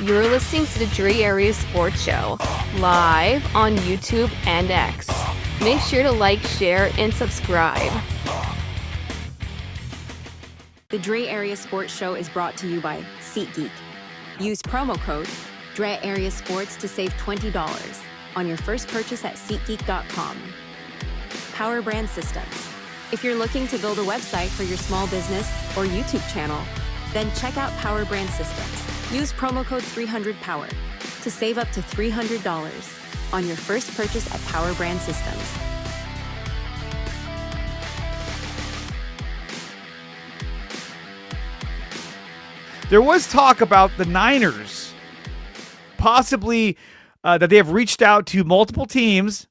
You're listening to the Dre Area Sports Show, live on YouTube and X. Make sure to like, share, and subscribe. The Dre Area Sports Show is brought to you by SeatGeek. Use promo code Dre Area Sports to save $20 on your first purchase at SeatGeek.com. Power Brand Systems. If you're looking to build a website for your small business or YouTube channel, then check out Power Brand Systems. Use promo code 300POWER to save up to $300 on your first purchase at Power Brand Systems. There was talk about the Niners possibly that they have reached out to multiple teams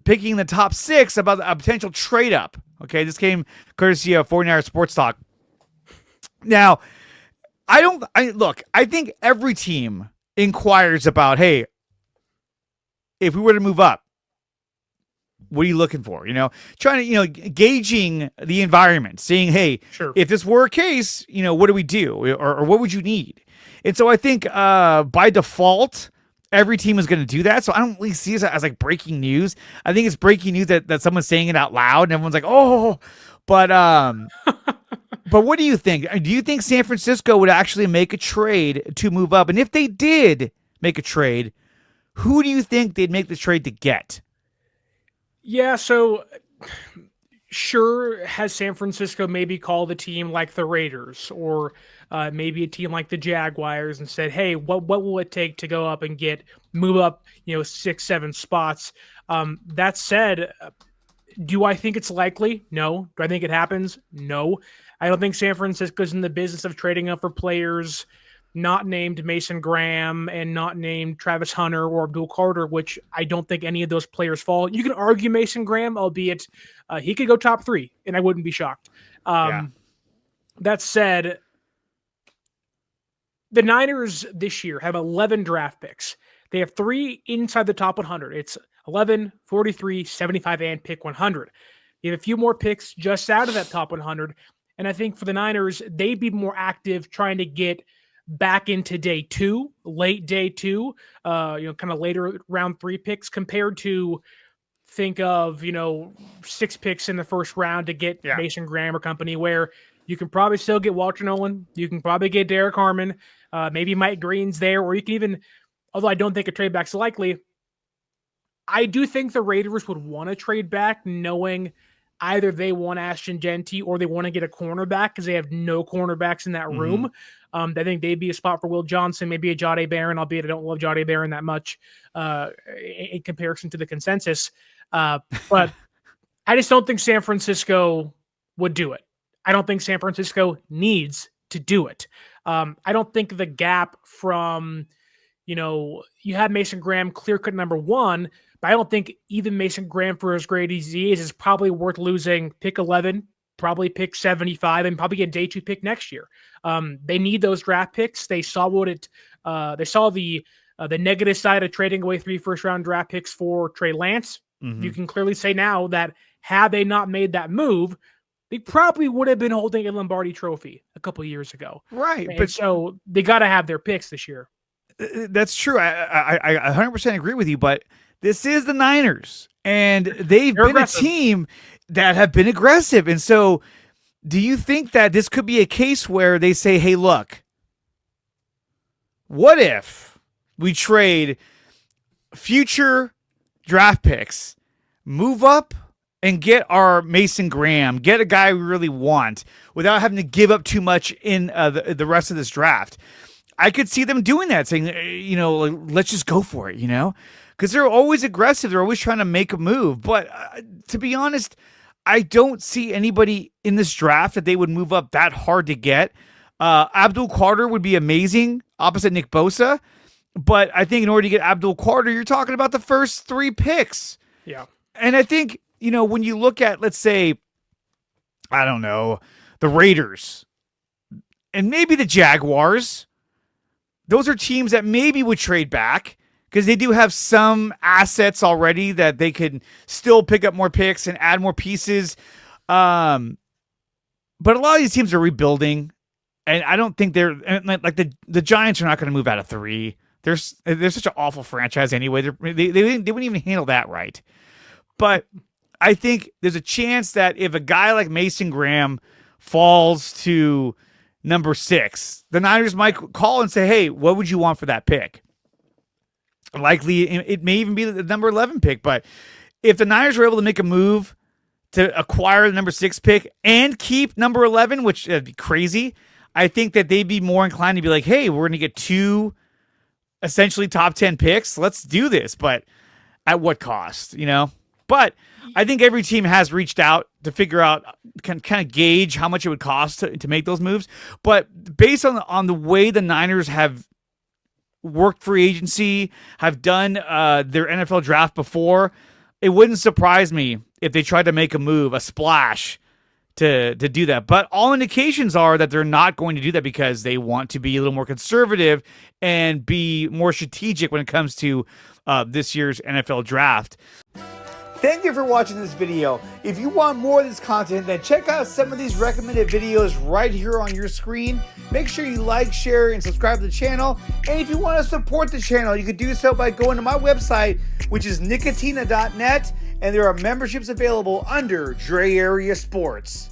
picking the top 6 about a potential trade up. Okay, this came courtesy of 49er Sports Talk. Now, I think every team inquires about, hey, if we were to move up, what are you looking for? Trying to, gauging the environment, saying, hey, Sure. If this were a case, what do we do? Or what would you need? And so I think by default, every team is going to do that. So I don't really see it as like breaking news. I think it's breaking news that someone's saying it out loud and everyone's like, oh, but what do you think? Do you think San Francisco would actually make a trade to move up? And if they did make a trade, who do you think they'd make the trade to get? Yeah, so sure, has San Francisco maybe called a team like the Raiders or maybe a team like the Jaguars and said, hey, what will it take to go up and move up, 6-7 spots? That said, do I think it's likely? No. Do I think it happens? No. I don't think San Francisco's in the business of trading up for players not named Mason Graham and not named Travis Hunter or Abdul Carter, which I don't think any of those players fall. You can argue Mason Graham, albeit he could go top 3, and I wouldn't be shocked. That said, the Niners this year have 11 draft picks. They have 3 inside the top 100. It's 11, 43, 75, and pick 100. You have a few more picks just out of that top 100. And I think for the Niners, they'd be more active trying to get back into day 2, late day 2, kind of later round 3 picks compared to think of, 6 picks in the first round to get Mason Graham or company, where you can probably still get Walter Nolan. You can probably get Derek Harmon. Maybe Mike Green's there, or you can even, although I don't think a trade back's likely, I do think the Raiders would want to trade back knowing either they want Ashton Genty or they want to get a cornerback because they have no cornerbacks in that room. I think they'd be a spot for Will Johnson, maybe a Jahdae Barron, albeit I don't love Jahdae Barron that much in comparison to the consensus. But I just don't think San Francisco would do it. I don't think San Francisco needs to do it. I don't think the gap from, you had Mason Graham clear-cut number 1, but I don't think even Mason Graham, for as great as he is probably worth losing pick 11, probably pick 75, and probably a day 2 pick next year. They need those draft picks. They saw they saw the negative side of trading away 3 first-round draft picks for Trey Lance. You can clearly say now that had they not made that move, they probably would have been holding a Lombardi trophy a couple of years ago. Right. But so they got to have their picks this year. That's true. I 100% agree with you, but this is the Niners, and they've been aggressive. A team that have been aggressive. And so do you think that this could be a case where they say, hey, look, what if we trade future draft picks, move up, and get our Mason Graham, get a guy we really want without having to give up too much in the rest of this draft? I could see them doing that, saying, let's just go for it, because they're always aggressive. They're always trying to make a move. But to be honest, I don't see anybody in this draft that they would move up that hard to get. Abdul Carter would be amazing opposite Nick Bosa. But I think in order to get Abdul Carter, you're talking about the first 3 picks. Yeah. And I think, when you look at, let's say, I don't know, the Raiders and maybe the Jaguars, those are teams that maybe would trade back because they do have some assets already that they could still pick up more picks and add more pieces. But a lot of these teams are rebuilding. And I don't think like the Giants are not going to move out of 3. They're such an awful franchise anyway. They wouldn't even handle that right. But I think there's a chance that if a guy like Mason Graham falls to number 6, the Niners might call and say, hey, what would you want for that pick? Likely, it may even be the number 11 pick. But if the Niners were able to make a move to acquire the number 6 pick and keep number 11, which would be crazy, I think that they'd be more inclined to be like, hey, we're going to get 2 essentially top 10 picks. Let's do this. But at what cost, But I think every team has reached out to figure out, kind of gauge how much it would cost to make those moves. But based on the way the Niners have worked free agency, have done their NFL draft before, it wouldn't surprise me if they tried to make a move, a splash, to do that. But all indications are that they're not going to do that because they want to be a little more conservative and be more strategic when it comes to this year's NFL draft. Thank you for watching this video. If you want more of this content, then check out some of these recommended videos right here on your screen. Make sure you like, share, and subscribe to the channel. And if you want to support the channel, you can do so by going to my website, which is nicotina.net, and there are memberships available under Dre Area Sports.